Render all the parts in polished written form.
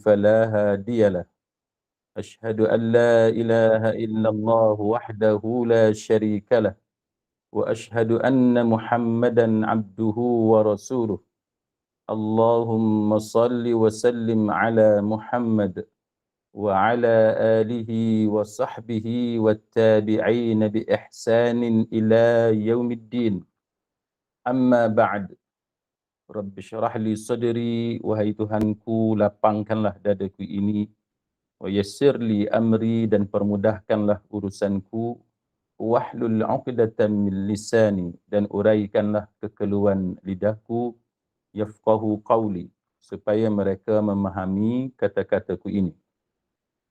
فلا هادي له أشهد أن لا إله إلا الله وحده لا شريك له وأشهد أن محمدا عبده ورسوله اللهم صل وسلم على محمد وعلى آله وصحبه والتابعين بإحسان إلى يوم الدين أما بعد Rabbi syarah li sadri, wahai Tuhanku, lapangkanlah dadaku ini, wa yassir li amri, dan permudahkanlah urusanku, wahlul 'uqdatam min lisani, dan uraikanlah kekeluhan lidahku, yafqahu qawli, supaya mereka memahami kata-kataku ini.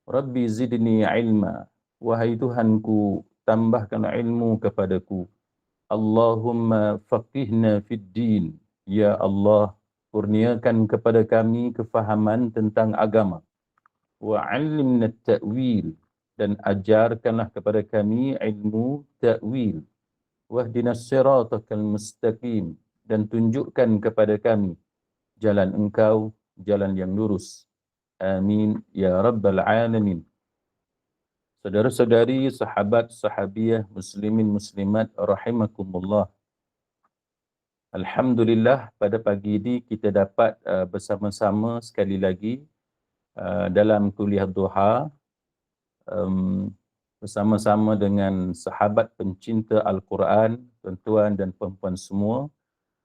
Rabbi zidni ilma, wahai Tuhanku, tambahkanlah ilmu kepadaku. Allahumma faqihna fid din, ya Allah, kurniakan kepada kami kefahaman tentang agama. Wa 'allimna ta'wil, dan ajarkanlah kepada kami ilmu ta'wil. Wahdinas siratal mustaqim, dan tunjukkan kepada kami jalan Engkau, jalan yang lurus. Amin ya rabbal alamin. Saudara-saudari, sahabat, sahabiah, muslimin, muslimat, rahimakumullah. Alhamdulillah, pada pagi ini kita dapat bersama-sama sekali lagi dalam kuliah duha bersama-sama dengan sahabat pencinta Al-Quran, tuan-tuan dan puan-puan semua.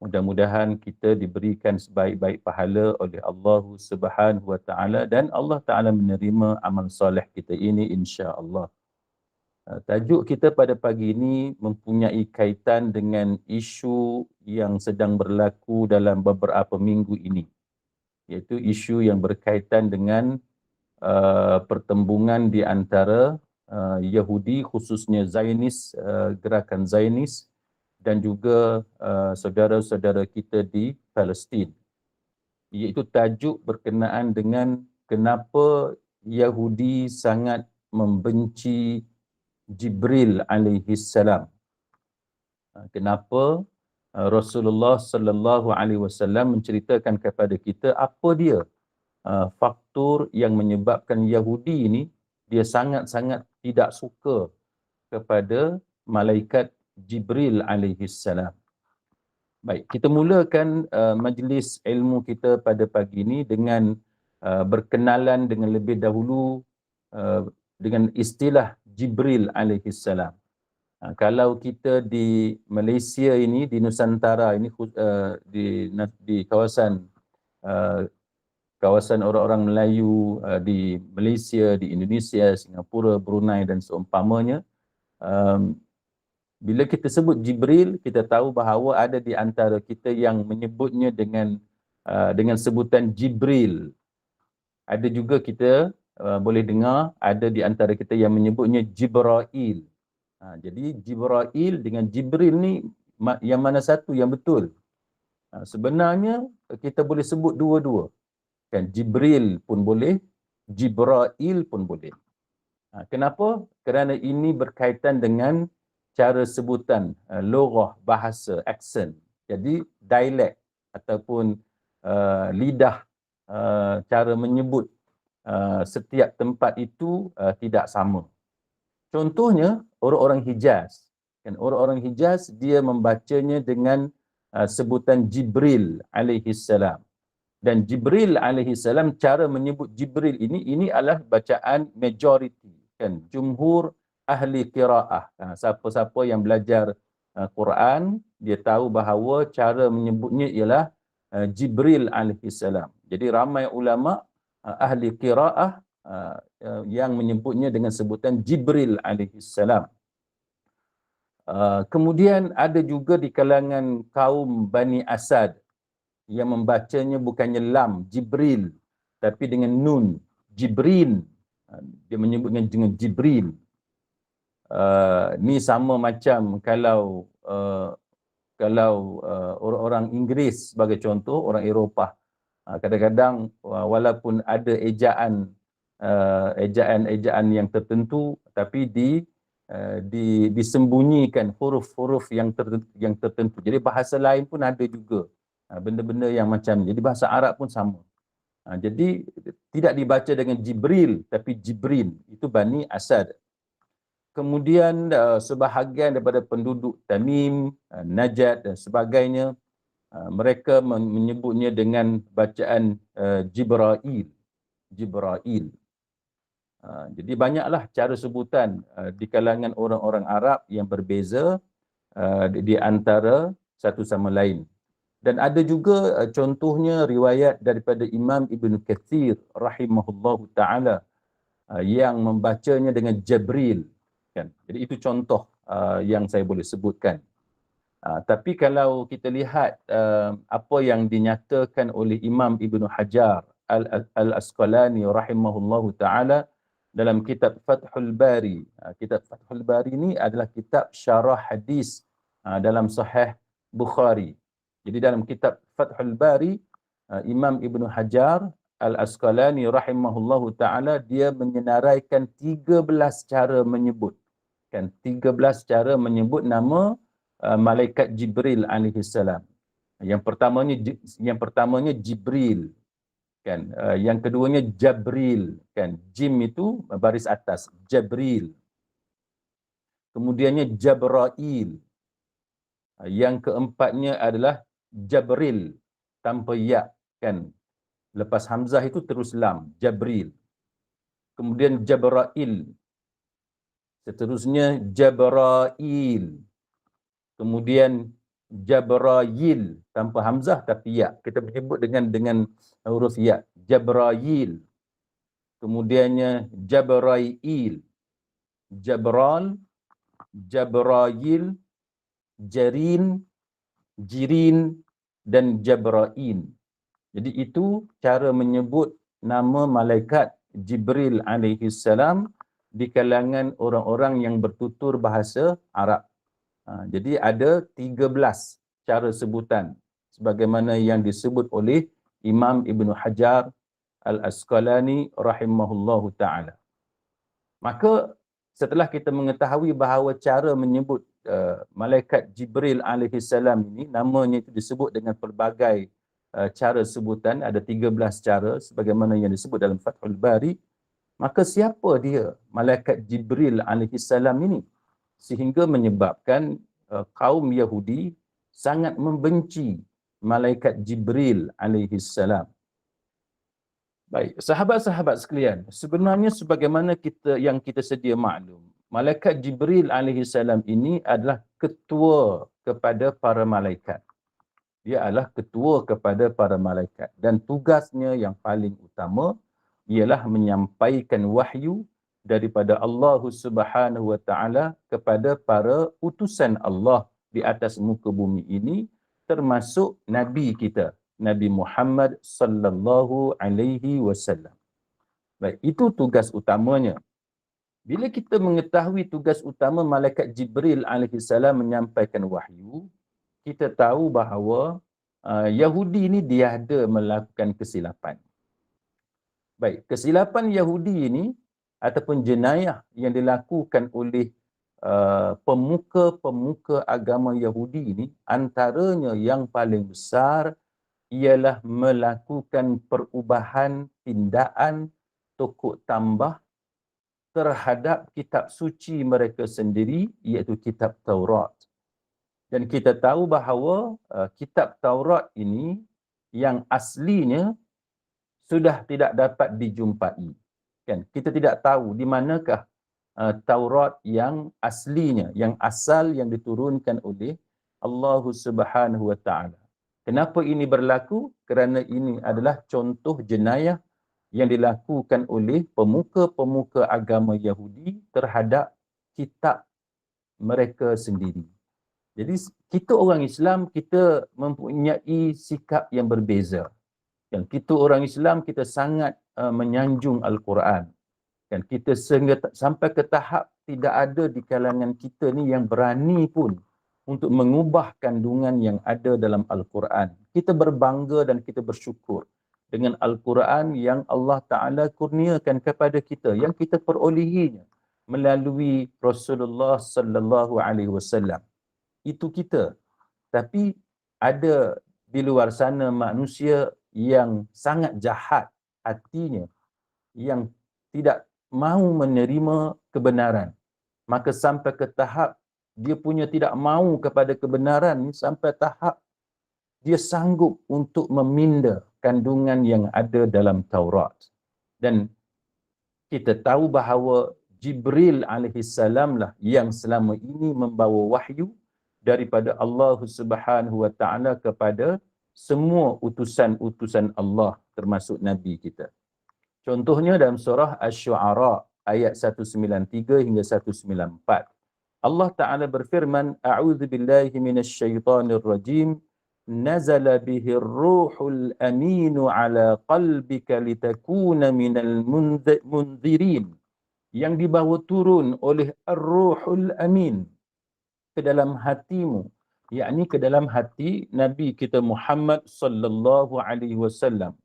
Mudah-mudahan kita diberikan sebaik-baik pahala oleh Allah Subhanahu wa taala, dan Allah Taala menerima amal soleh kita ini insya-Allah. Tajuk kita pada pagi ini mempunyai kaitan dengan isu yang sedang berlaku dalam beberapa minggu ini, iaitu isu yang berkaitan dengan pertembungan di antara Yahudi, khususnya Zionis, gerakan Zionis, dan juga saudara-saudara kita di Palestin. Iaitu tajuk berkenaan dengan kenapa Yahudi sangat membenci Jibril alaihi salam. Kenapa Rasulullah sallallahu alaihi wasallam menceritakan kepada kita apa dia faktor yang menyebabkan Yahudi ini dia sangat-sangat tidak suka kepada malaikat Jibril alaihi salam. Baik, kita mulakan majlis ilmu kita pada pagi ini dengan berkenalan dengan lebih dahulu dengan istilah Jibril alaihi salam. Kalau kita di Malaysia ini, di Nusantara ini, di kawasan orang-orang Melayu di Malaysia, di Indonesia, Singapura, Brunei dan seumpamanya, bila kita sebut Jibril, kita tahu bahawa ada di antara kita yang menyebutnya dengan sebutan Jibril. Ada juga kita boleh dengar ada di antara kita yang menyebutnya Jibrail. Jadi Jibrail dengan Jibril ni yang mana satu yang betul? Sebenarnya kita boleh sebut dua-dua. Kan, Jibril pun boleh, Jibrail pun boleh. Kenapa? Kerana ini berkaitan dengan cara sebutan, logah, bahasa, accent. Jadi dialek ataupun lidah, cara menyebut setiap tempat itu tidak sama. Contohnya orang-orang Hijaz. Kan, orang-orang Hijaz dia membacanya dengan sebutan Jibril alaihi salam. Dan Jibril alaihi salam, cara menyebut Jibril ini adalah bacaan majority, kan, jumhur ahli qiraah. Siapa-siapa yang belajar Quran, dia tahu bahawa cara menyebutnya ialah Jibril alaihi salam. Jadi ramai ulama ahli qiraah yang menyebutnya dengan sebutan Jibril alaihi salam. Kemudian ada juga di kalangan kaum Bani Asad yang membacanya bukannya lam, Jibril, tapi dengan nun, Jibrin. Dia menyebutnya dengan Jibril. Ni sama macam kalau orang-orang Inggeris sebagai contoh, orang Eropah, kadang-kadang walaupun ada ejaan yang tertentu, tapi disembunyikan huruf-huruf yang tertentu. Jadi bahasa lain pun ada juga benda-benda yang macam ni. Jadi bahasa Arab pun sama. Jadi tidak dibaca dengan Jibril tapi Jibrin, itu Bani Asad. Kemudian sebahagian daripada penduduk Tamim, Najd dan sebagainya, mereka menyebutnya dengan bacaan Jibrail. Jibrail. Jadi banyaklah cara sebutan di kalangan orang-orang Arab yang berbeza di antara satu sama lain. Dan ada juga contohnya riwayat daripada Imam Ibn Kathir rahimahullahu ta'ala yang membacanya dengan Jibril. Kan? Jadi itu contoh yang saya boleh sebutkan. Tapi kalau kita lihat apa yang dinyatakan oleh Imam Ibn Hajar Al-Asqalani rahimahullahu ta'ala dalam kitab Fathul Bari. Kitab Fathul Bari ini adalah kitab syarah hadis dalam Sahih Bukhari. Jadi dalam kitab Fathul Bari, Imam Ibn Hajar Al-Asqalani rahimahullahu ta'ala dia menyenaraikan 13 cara menyebut. Kan, 13 cara menyebut nama malaikat Jibril alaihi salam. Yang pertamanya Jibril, kan. Yang keduanya Jabril, kan. Jim itu baris atas, Jabril. Kemudiannya Jabrail. Yang keempatnya adalah Jabril tanpa ya, kan. Lepas hamzah itu terus lam, Jabril. Kemudian Jabrail. Seterusnya Jabrail. Kemudian Jabrail tanpa hamzah tapi ya. Kita menyebut dengan huruf ya. Jabrail. Kemudiannya Jabrail. Jabral, Jabrail, Jarin, Jirin dan Jabrain. Jadi itu cara menyebut nama malaikat Jibril alaihi salam di kalangan orang-orang yang bertutur bahasa Arab. Jadi ada 13 cara sebutan sebagaimana yang disebut oleh Imam Ibn Hajar Al-Asqalani rahimahullahu ta'ala. Maka setelah kita mengetahui bahawa cara menyebut malaikat Jibril alaihi salam ini, namanya itu disebut dengan pelbagai cara sebutan, ada 13 cara sebagaimana yang disebut dalam Fathul Bari. Maka siapa dia malaikat Jibril alaihi salam ini sehingga menyebabkan kaum Yahudi sangat membenci malaikat Jibril alaihi salam? Baik, sahabat-sahabat sekalian, sebenarnya sebagaimana kita sedia maklum, malaikat Jibril alaihi salam ini adalah ketua kepada para malaikat. Dia adalah ketua kepada para malaikat dan tugasnya yang paling utama ialah menyampaikan wahyu daripada Allah Subhanahu wa taala kepada para utusan Allah di atas muka bumi ini, termasuk nabi kita, Nabi Muhammad sallallahu alaihi wasallam. Baik, itu tugas utamanya. Bila kita mengetahui tugas utama malaikat Jibril alaihi salam menyampaikan wahyu, kita tahu bahawa Yahudi ini dia ada melakukan kesilapan. Baik, kesilapan Yahudi ini ataupun jenayah yang dilakukan oleh pemuka-pemuka agama Yahudi ini, antaranya yang paling besar ialah melakukan perubahan tindakan tokok tambah terhadap kitab suci mereka sendiri, iaitu kitab Taurat. Dan kita tahu bahawa kitab Taurat ini yang aslinya sudah tidak dapat dijumpai. Kan? Kita tidak tahu di manakah Taurat yang aslinya, yang asal yang diturunkan oleh Allah Subhanahu wa taala. Kenapa ini berlaku? Kerana ini adalah contoh jenayah yang dilakukan oleh pemuka-pemuka agama Yahudi terhadap kitab mereka sendiri. Jadi kita orang Islam, kita mempunyai sikap yang berbeza. Yang kita orang Islam, kita sangat menyanjung Al-Quran. Dan kita sampai ke tahap tidak ada di kalangan kita ni yang berani pun untuk mengubah kandungan yang ada dalam Al-Quran. Kita berbangga dan kita bersyukur dengan Al-Quran yang Allah Ta'ala kurniakan kepada kita, yang kita perolehinya melalui Rasulullah Sallallahu Alaihi Wasallam. Itu kita. Tapi ada di luar sana manusia yang sangat jahat hatinya yang tidak mahu menerima kebenaran. Maka sampai ke tahap dia punya tidak mahu kepada kebenaran ni, sampai tahap dia sanggup untuk meminda kandungan yang ada dalam Taurat. Dan kita tahu bahawa Jibril alaihissalam lah yang selama ini membawa wahyu daripada Allah Subhanahu wa taala kepada semua utusan-utusan Allah termasuk nabi kita. Contohnya dalam surah Asy-Syu'ara ayat 193 hingga 194. Allah Ta'ala berfirman, A'udzu billahi minasyaitonir rajim, nazala bihir ruhul aminu ala qalbika litakuna minal munzirin. Yang dibawa turun oleh Ar-Ruhul Amin ke dalam hatimu, yakni ke dalam hati Nabi kita Muhammad sallallahu alaihi wasallam.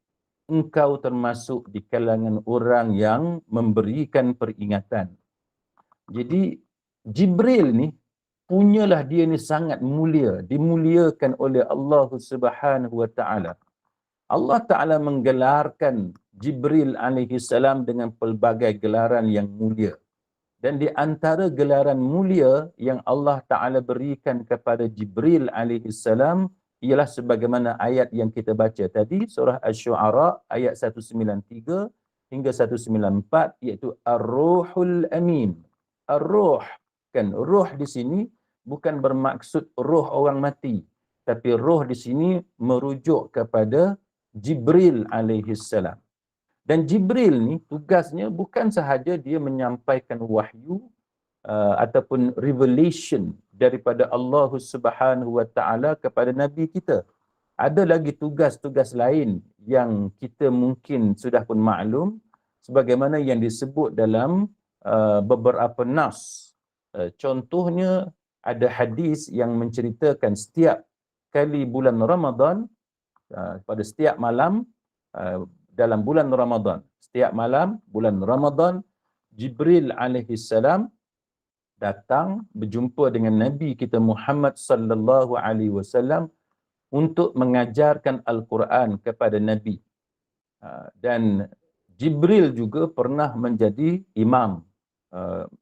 Engkau termasuk di kalangan orang yang memberikan peringatan. Jadi Jibril ni punyalah dia ni sangat mulia, dimuliakan oleh Allah Subhanahu wa taala. Allah Taala menggelarkan Jibril alaihi salam dengan pelbagai gelaran yang mulia. Dan di antara gelaran mulia yang Allah Taala berikan kepada Jibril alaihi salam ialah sebagaimana ayat yang kita baca tadi, surah Asy-Syu'ara ayat 193 hingga 194, iaitu Ar-Ruhul Amin. Ar-Ruh, kan, ruh di sini bukan bermaksud roh orang mati, tapi roh di sini merujuk kepada Jibril alaihi salam. Dan Jibril ni tugasnya bukan sahaja dia menyampaikan wahyu ataupun revelation daripada Allah Subhanahu wa taala kepada nabi kita. Ada lagi tugas-tugas lain yang kita mungkin sudah pun maklum, sebagaimana yang disebut dalam beberapa nas. Contohnya ada hadis yang menceritakan setiap kali bulan Ramadan, pada setiap malam dalam bulan Ramadan, setiap malam bulan Ramadan, Jibril alaihi salam datang berjumpa dengan Nabi kita Muhammad sallallahu alaihi wasallam untuk mengajarkan Al-Quran kepada Nabi. Dan Jibril juga pernah menjadi imam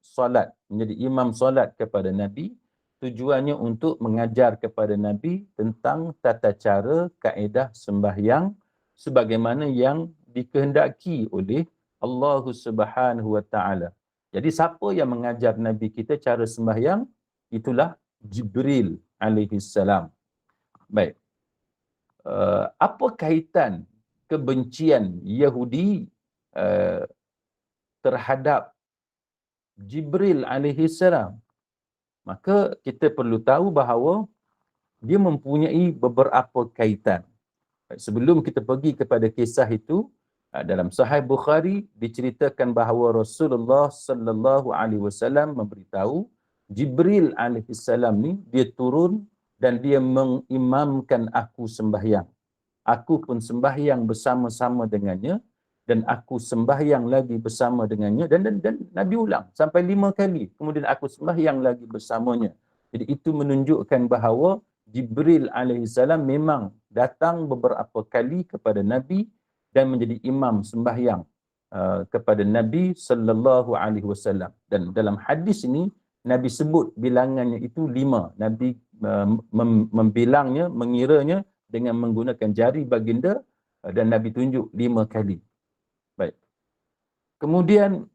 solat, menjadi imam solat kepada Nabi. Tujuannya untuk mengajar kepada Nabi tentang tata cara, kaedah sembahyang sebagaimana yang dikehendaki oleh Allah Subhanahu wa taala. Jadi siapa yang mengajar Nabi kita cara sembahyang? Itulah Jibril alaihi salam. Baik. Apa kaitan kebencian Yahudi terhadap Jibril alaihi salam? Maka kita perlu tahu bahawa dia mempunyai beberapa kaitan. Sebelum kita pergi kepada kisah itu, dalam Sahih Bukhari diceritakan bahawa Rasulullah sallallahu alaihi wasallam memberitahu Jibril alaihi salam ni dia turun dan dia mengimamkan aku sembahyang. Aku pun sembahyang bersama-sama dengannya dan aku sembahyang lagi bersama dengannya dan Nabi ulang sampai 5 kali. Kemudian aku sembahyang lagi bersamanya. Jadi itu menunjukkan bahawa Jibril alaihissalam memang datang beberapa kali kepada Nabi dan menjadi imam sembahyang kepada Nabi sallallahu alaihi wasallam. Dan dalam hadis ini Nabi sebut bilangannya itu 5. Nabi membilangnya, mengiranya dengan menggunakan jari baginda dan Nabi tunjuk 5 kali. Baik. Kemudian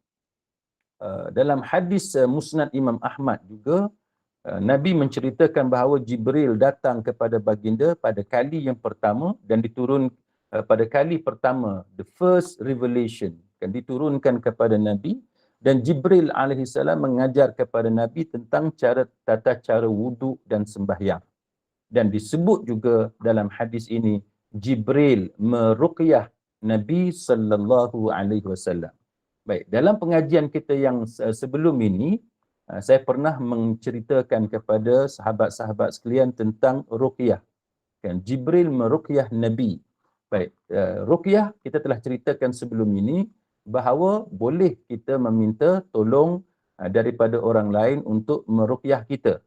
dalam hadis Musnad Imam Ahmad juga Nabi menceritakan bahawa Jibril datang kepada baginda pada kali yang pertama dan diturun pada kali pertama, the first revelation, kan diturunkan kepada Nabi, dan Jibril alaihissalam mengajar kepada Nabi tentang tata cara wuduk dan sembahyang. Dan disebut juga dalam hadis ini Jibril meruqyah Nabi sallallahu alaihi wasallam. Baik, dalam pengajian kita yang sebelum ini, saya pernah menceritakan kepada sahabat-sahabat sekalian tentang ruqyah. Kan, Jibril meruqyah Nabi. Baik, ruqyah kita telah ceritakan sebelum ini bahawa boleh kita meminta tolong daripada orang lain untuk meruqyah kita.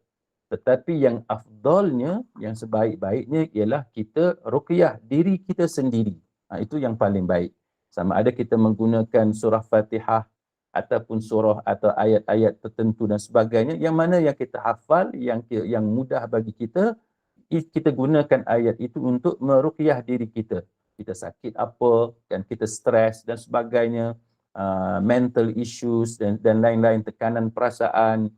Tetapi yang afdalnya, yang sebaik-baiknya ialah kita ruqyah diri kita sendiri. Itu yang paling baik. Sama ada kita menggunakan surah Fatihah ataupun surah atau ayat-ayat tertentu dan sebagainya, yang mana yang kita hafal, yang mudah bagi kita, kita gunakan ayat itu untuk meruqyah diri kita. Kita sakit apa, dan kita stres dan sebagainya, mental issues dan lain-lain, tekanan perasaan,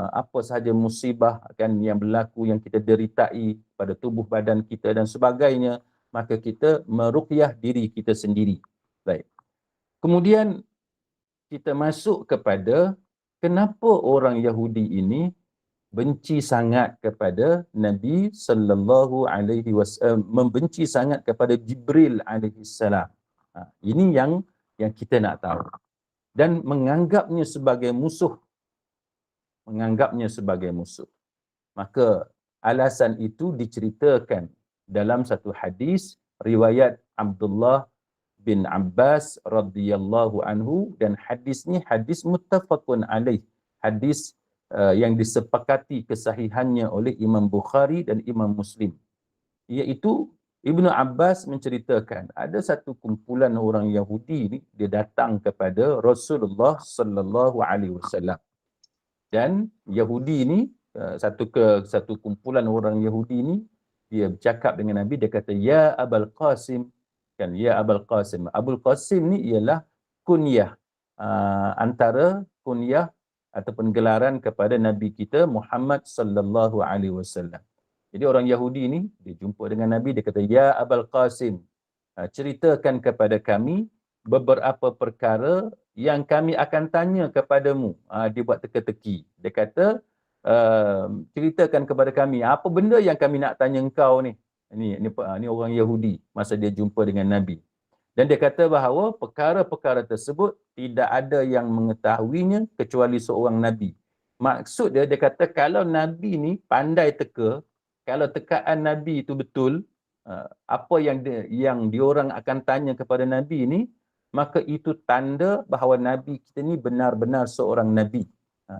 apa sahaja musibah kan yang berlaku, yang kita deritai pada tubuh badan kita dan sebagainya, maka kita meruqyah diri kita sendiri. Baik. Kemudian kita masuk kepada kenapa orang Yahudi ini benci sangat kepada Nabi sallallahu alaihi wasallam, membenci sangat kepada Jibril alaihi salam. Ini yang kita nak tahu, dan menganggapnya sebagai musuh. Maka alasan itu diceritakan dalam satu hadis riwayat Abdullah bin Abbas radhiyallahu anhu, dan hadis ni hadis muttafaqun alaih, hadis yang disepakati kesahihannya oleh Imam Bukhari dan Imam Muslim, iaitu Ibnu Abbas menceritakan ada satu kumpulan orang Yahudi ni, dia datang kepada Rasulullah sallallahu alaihi wasallam, dan Yahudi ni satu kumpulan orang Yahudi ni, dia bercakap dengan Nabi, dia kata ya Abul Qasim, kan, ya Abul Qasim. Abul Qasim ni ialah kunyah, antara kunyah ataupun gelaran kepada Nabi kita Muhammad sallallahu alaihi wasallam. Jadi orang Yahudi ni dia jumpa dengan Nabi, dia kata ya Abul Qasim, ceritakan kepada kami beberapa perkara yang kami akan tanya kepadamu. Dia buat teka-teki. Dia kata ceritakan kepada kami apa benda yang kami nak tanya engkau ni. Ini orang Yahudi masa dia jumpa dengan Nabi. Dan dia kata bahawa perkara-perkara tersebut tidak ada yang mengetahuinya kecuali seorang Nabi. Maksud dia kata kalau Nabi ni pandai teka, kalau tekaan Nabi itu betul, apa yang diorang akan tanya kepada Nabi ni, maka itu tanda bahawa Nabi kita ni benar-benar seorang Nabi.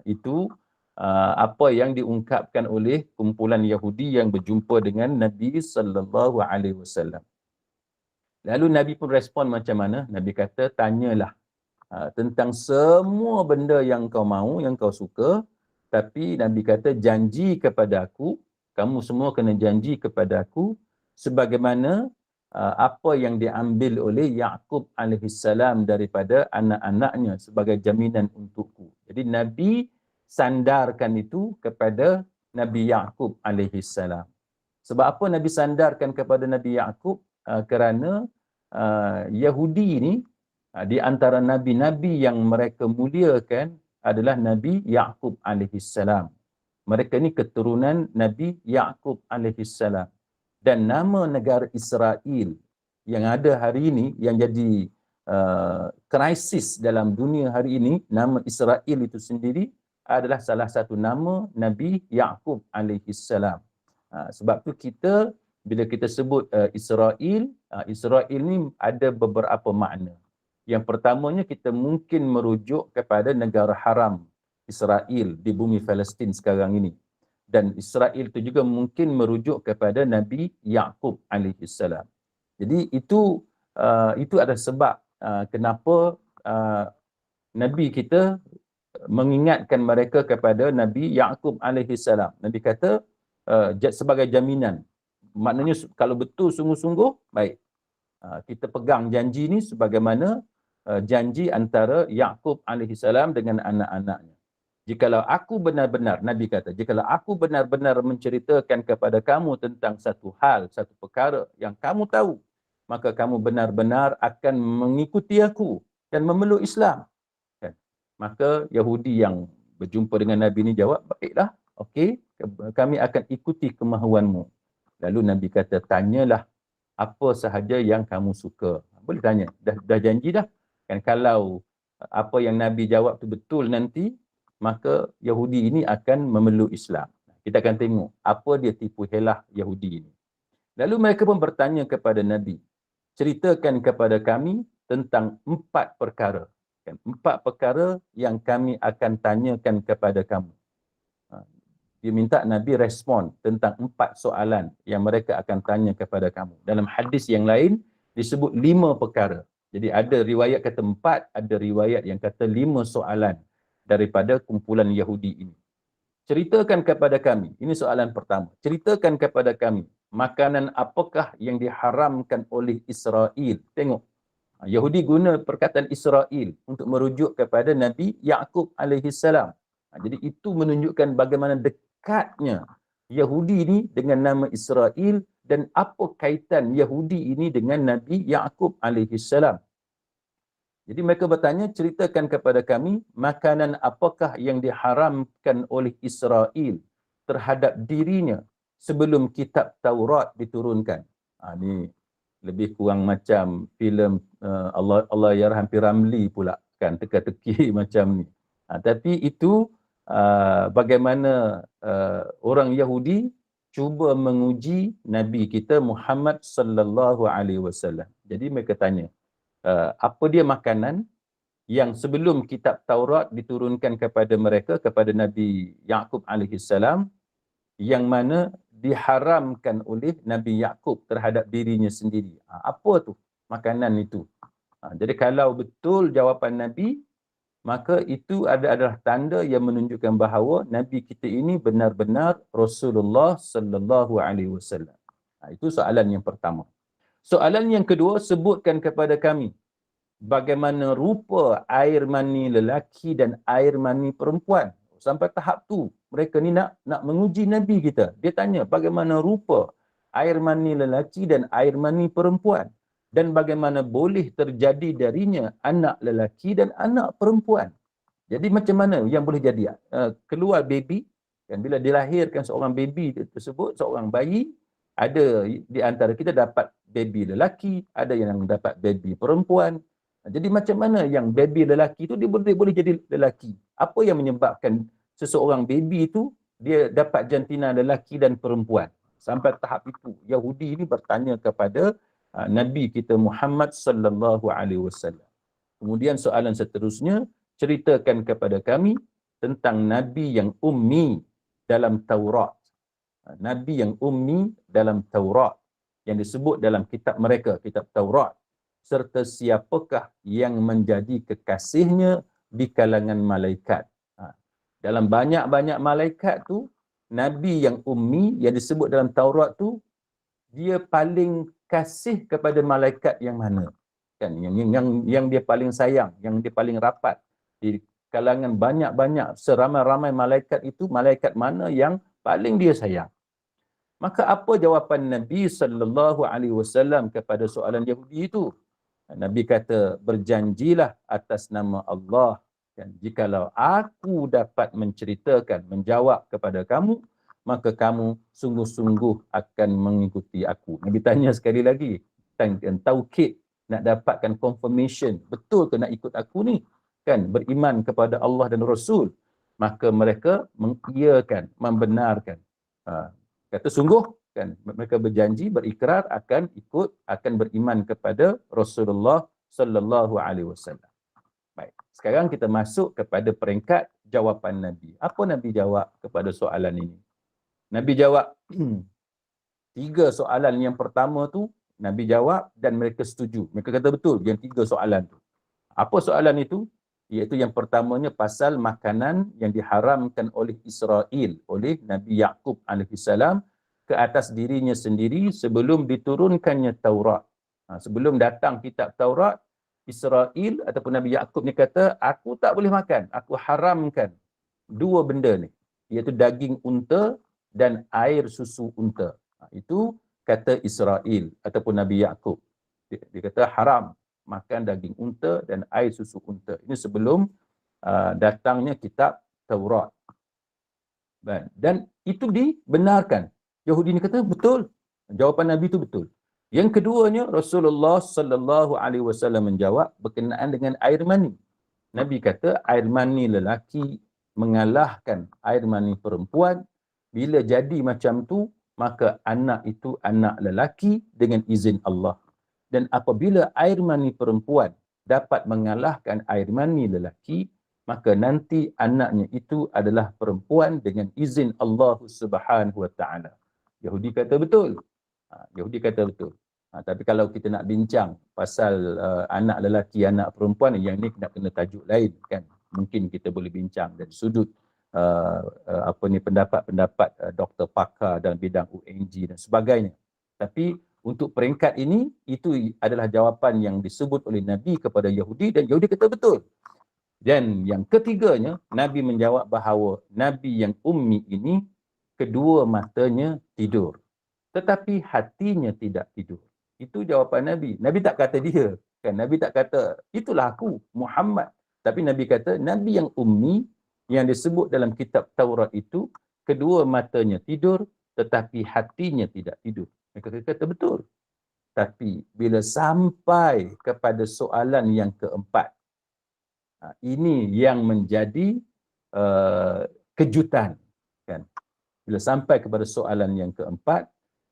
Itu apa yang diungkapkan oleh kumpulan Yahudi yang berjumpa dengan Nabi sallallahu alaihi wasallam. Lalu Nabi pun respon macam mana? Nabi kata, tanyalah tentang semua benda yang kau mahu, yang kau suka, tapi Nabi kata janji kepada aku, kamu semua kena janji kepada aku sebagaimana apa yang diambil oleh Yaqub alaihissalam daripada anak-anaknya sebagai jaminan untukku. Jadi Nabi sandarkan itu kepada Nabi Yaqub alaihissalam. Sebab apa Nabi sandarkan kepada Nabi Yaqub? Kerana Yahudi ni di antara nabi-nabi yang mereka muliakan adalah Nabi Yaqub alaihissalam. Mereka ni keturunan Nabi Yaqub alaihissalam. Dan nama negara Israel yang ada hari ini, yang jadi krisis dalam dunia hari ini, nama Israel itu sendiri adalah salah satu nama Nabi Yaqub alaihissalam. Sebab tu kita, bila kita sebut Israel, Israel ni ada beberapa makna. Yang pertamanya, kita mungkin merujuk kepada negara haram Israel di bumi Palestin sekarang ini. Dan Israel itu juga mungkin merujuk kepada Nabi Yaqub alaihissalam. Jadi itu adalah sebab kenapa Nabi kita mengingatkan mereka kepada Nabi Yaqub alaihissalam. Nabi kata sebagai jaminan. Maknanya kalau betul sungguh-sungguh, baik. Kita pegang janji ni sebagaimana janji antara Yaqub alaihissalam dengan anak-anaknya. Jikalau aku benar-benar, Nabi kata, jikalau aku benar-benar menceritakan kepada kamu tentang satu hal, satu perkara yang kamu tahu, maka kamu benar-benar akan mengikuti aku dan memeluk Islam. Maka Yahudi yang berjumpa dengan Nabi ni jawab, baiklah, okey, kami akan ikuti kemahuanmu. Lalu Nabi kata, tanyalah apa sahaja yang kamu suka. Boleh tanya, dah janji dah. Kan kalau apa yang Nabi jawab tu betul nanti, maka Yahudi ini akan memeluk Islam. Kita akan tengok apa dia tipu helah Yahudi ini. Lalu mereka pun bertanya kepada Nabi, ceritakan kepada kami tentang 4 perkara. 4 perkara yang kami akan tanyakan kepada kamu. Dia minta Nabi respon tentang 4 soalan yang mereka akan tanya kepada kamu. Dalam hadis yang lain disebut 5 perkara. Jadi ada riwayat kata 4, ada riwayat yang kata 5 soalan daripada kumpulan Yahudi ini. Ceritakan kepada kami, ini soalan pertama. Ceritakan kepada kami, makanan apakah yang diharamkan oleh Israel? Tengok, Yahudi guna perkataan Israel untuk merujuk kepada Nabi Yaqub alaihi salam. Jadi itu menunjukkan bagaimana dekatnya Yahudi ini dengan nama Israel dan apa kaitan Yahudi ini dengan Nabi Yaqub alaihi salam. Jadi mereka bertanya, ceritakan kepada kami makanan apakah yang diharamkan oleh Israel terhadap dirinya sebelum kitab Taurat diturunkan. Ini lebih kurang macam filem Allah Yarham Piramli pula kan, teka-teki macam ni. Tapi itu bagaimana orang Yahudi cuba menguji Nabi kita Muhammad sallallahu alaihi wasallam. Jadi mereka tanya, apa dia makanan yang sebelum kitab Taurat diturunkan kepada mereka, kepada Nabi Yaqub alaihi salam, yang mana diharamkan oleh Nabi Yaqub terhadap dirinya sendiri. Apa tu makanan itu? Jadi kalau betul jawapan Nabi, maka itu adalah tanda yang menunjukkan bahawa Nabi kita ini benar-benar Rasulullah sallallahu alaihi wasallam. Itu soalan yang pertama. Soalan yang kedua, sebutkan kepada kami bagaimana rupa air mani lelaki dan air mani perempuan. Sampai tahap tu mereka ni nak menguji Nabi kita. Dia tanya bagaimana rupa air mani lelaki dan air mani perempuan, dan bagaimana boleh terjadi darinya anak lelaki dan anak perempuan. Jadi macam mana yang boleh jadi? Keluar baby, kan, bila dilahirkan seorang baby tersebut, seorang bayi, ada di antara kita dapat baby lelaki, ada yang dapat baby perempuan. Jadi macam mana yang baby lelaki itu dia boleh jadi lelaki? Apa yang menyebabkan seseorang baby itu dia dapat jantina lelaki dan perempuan? Sampai tahap itu Yahudi ini bertanya kepada Nabi kita Muhammad sallallahu alaihi wasallam. Kemudian soalan seterusnya, ceritakan kepada kami tentang nabi yang ummi dalam Taurat. Nabi yang ummi dalam Taurat yang disebut dalam kitab mereka, kitab Taurat, serta siapakah yang menjadi kekasihnya di kalangan malaikat. Dalam banyak-banyak malaikat tu, nabi yang ummi yang disebut dalam Taurat tu, dia paling kasih kepada malaikat yang mana? Kan, yang dia paling sayang, yang dia paling rapat di kalangan banyak-banyak seramai-ramai malaikat itu, malaikat mana yang paling dia sayang? Maka apa jawapan Nabi sallallahu alaihi wasallam kepada soalan Yahudi itu? Nabi kata, berjanjilah atas nama Allah, dan jikalau aku dapat menceritakan, menjawab kepada kamu, maka kamu sungguh-sungguh akan mengikuti aku. Nabi tanya sekali lagi, taukid, nak dapatkan confirmation, betul ke nak ikut aku ni? Kan, beriman kepada Allah dan Rasul. Maka mereka mengiyakan, membenarkan. Kata sungguh, kan, mereka berjanji, berikrar akan ikut, akan beriman kepada Rasulullah sallallahu alaihi wasallam. Baik, sekarang kita masuk kepada peringkat jawapan Nabi. Apa Nabi jawab kepada soalan ini? Nabi jawab 3 soalan. Yang pertama tu Nabi jawab dan mereka setuju. Mereka kata betul yang 3 soalan tu. Apa soalan itu? Iaitu yang pertamanya pasal makanan yang diharamkan oleh Israel, oleh Nabi Yaqub alaihi salam ke atas dirinya sendiri sebelum diturunkannya Taurat. Sebelum datang kitab Taurat, Israel ataupun Nabi Yaqub ni kata, aku tak boleh makan, aku haramkan 2 benda ni, iaitu daging unta dan air susu unta. Itu kata Israel ataupun Nabi Yaqub. Dia kata haram makan daging unta dan air susu unta. Ini sebelum datangnya kitab Taurat. Dan itu dibenarkan. Yahudi ni kata betul. Jawapan Nabi itu betul. Yang keduanya, Rasulullah sallallahu alaihi wasallam menjawab berkenaan dengan air mani. Nabi kata air mani lelaki mengalahkan air mani perempuan. Bila jadi macam tu, maka anak itu anak lelaki dengan izin Allah. Dan apabila air mani perempuan dapat mengalahkan air mani lelaki, maka nanti anaknya itu adalah perempuan dengan izin Allah Subhanahu wa taala. Yahudi kata betul. Yahudi kata betul. Tapi kalau kita nak bincang pasal anak lelaki, anak perempuan, yang ni nak kena tajuk lain kan. Mungkin kita boleh bincang dari sudut pendapat-pendapat doktor pakar dalam bidang UNG dan sebagainya. Tapi untuk peringkat ini, itu adalah jawapan yang disebut oleh Nabi kepada Yahudi dan Yahudi kata betul. Dan yang ketiganya, Nabi menjawab bahawa Nabi yang ummi ini kedua matanya tidur, tetapi hatinya tidak tidur. Itu jawapan Nabi. Nabi tak kata dia. Kan? Nabi tak kata, itulah aku, Muhammad. Tapi Nabi kata, Nabi yang ummi, yang disebut dalam kitab Taurat itu, kedua matanya tidur, tetapi hatinya tidak tidur. Mereka kata betul. Tapi bila sampai kepada soalan yang keempat, ini yang menjadi kejutan. Kan? Bila sampai kepada soalan yang keempat,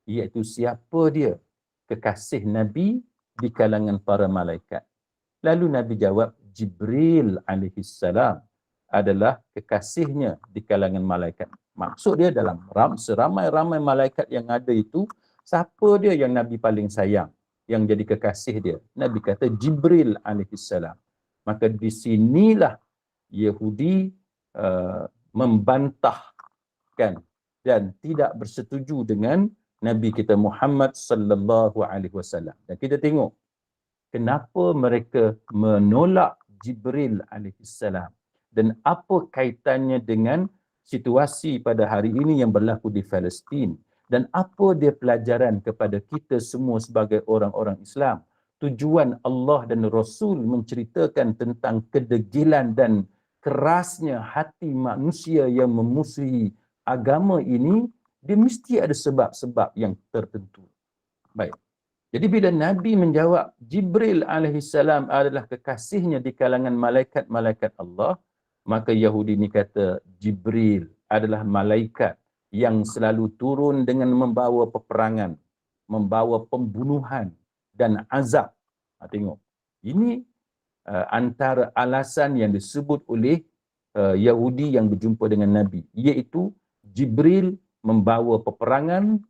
iaitu siapa dia kekasih Nabi di kalangan para malaikat. Lalu Nabi jawab, Jibril alaihissalam adalah kekasihnya di kalangan malaikat. Maksud dia dalam seramai-ramai malaikat yang ada itu, siapa dia yang Nabi paling sayang, yang jadi kekasih dia? Nabi kata Jibril alaihissalam. Maka di sinilah Yahudi membantah kan, dan tidak bersetuju dengan Nabi kita Muhammad sallallahu alaihi wasallam. Dan kita tengok kenapa mereka menolak Jibril alaihissalam dan apa kaitannya dengan situasi pada hari ini yang berlaku di Palestin, dan apa dia pelajaran kepada kita semua sebagai orang-orang Islam. Tujuan Allah dan Rasul menceritakan tentang kedegilan dan kerasnya hati manusia yang memusuhi agama ini, dia mesti ada sebab-sebab yang tertentu. Baik. Jadi bila Nabi menjawab Jibril alaihissalam adalah kekasihnya di kalangan malaikat-malaikat Allah, maka Yahudi ni kata Jibril adalah malaikat yang selalu turun dengan membawa peperangan, membawa pembunuhan dan azab. Tengok. Ini antara alasan yang disebut oleh Yahudi yang berjumpa dengan Nabi, iaitu Jibril membawa peperangan,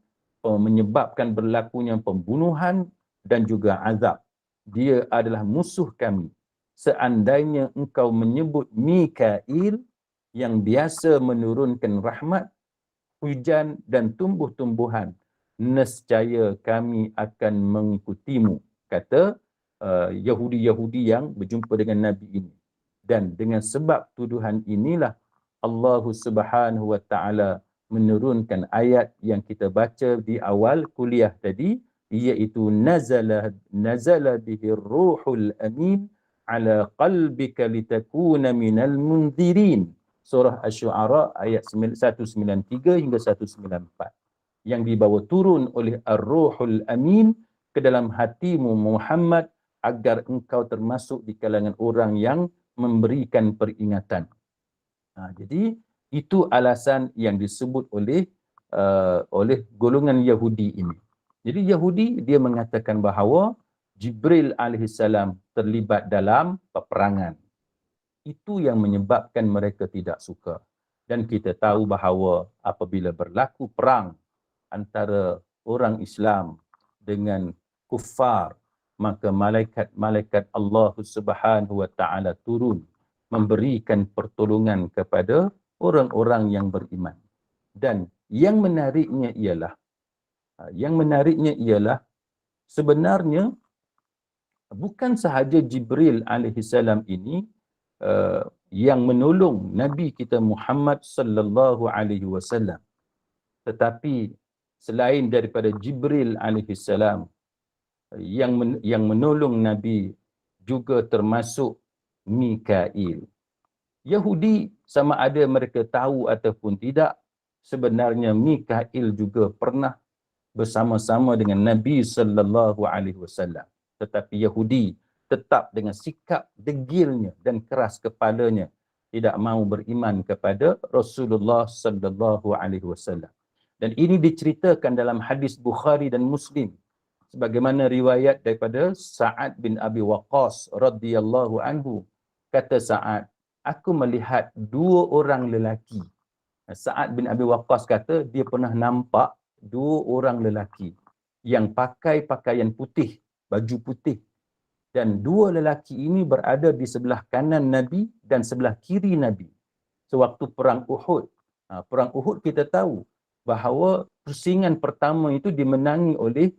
menyebabkan berlakunya pembunuhan dan juga azab. Dia adalah musuh kami. Seandainya engkau menyebut Mikail yang biasa menurunkan rahmat, hujan dan tumbuh-tumbuhan, nescaya kami akan mengikutimu, kata Yahudi-Yahudi yang berjumpa dengan Nabi ini. Dan dengan sebab tuduhan inilah Allah Subhanahu wa taala menurunkan ayat yang kita baca di awal kuliah tadi, iaitu nazala bihi ruhul amin ala qalbika litakuna minal munzirin. Surah Asy-Syu'ara ayat 193 hingga 194. Yang dibawa turun oleh Ar-Ruhul Amin ke dalam hatimu Muhammad agar engkau termasuk di kalangan orang yang memberikan peringatan. Jadi itu alasan yang disebut oleh golongan Yahudi ini. Jadi Yahudi dia mengatakan bahawa Jibril alaihissalam terlibat dalam peperangan. Itu yang menyebabkan mereka tidak suka. Dan kita tahu bahawa apabila berlaku perang antara orang Islam dengan kuffar, maka malaikat-malaikat Allah Subhanahu wa taala turun memberikan pertolongan kepada orang-orang yang beriman. Dan yang menariknya ialah sebenarnya bukan sahaja Jibril alaihissalam ini yang menolong Nabi kita Muhammad sallallahu alaihi wasallam, tetapi selain daripada Jibril alaihissalam, yang menolong Nabi juga termasuk Mikail. Yahudi sama ada mereka tahu ataupun tidak, sebenarnya Mikail juga pernah bersama-sama dengan Nabi sallallahu alaihi wasallam. Tetapi Yahudi tetap dengan sikap degilnya dan keras kepalanya tidak mahu beriman kepada Rasulullah sallallahu alaihi wasallam. Dan ini diceritakan dalam hadis Bukhari dan Muslim, sebagaimana riwayat daripada Sa'ad bin Abi Waqqas radhiyallahu anhu. Kata Sa'ad, aku melihat dua orang lelaki. Sa'ad bin Abi Waqqas kata dia pernah nampak dua orang lelaki yang pakai pakaian putih, baju putih. Dan dua lelaki ini berada di sebelah kanan Nabi dan sebelah kiri Nabi. Sewaktu perang Uhud. Perang Uhud kita tahu bahawa pusingan pertama itu dimenangi oleh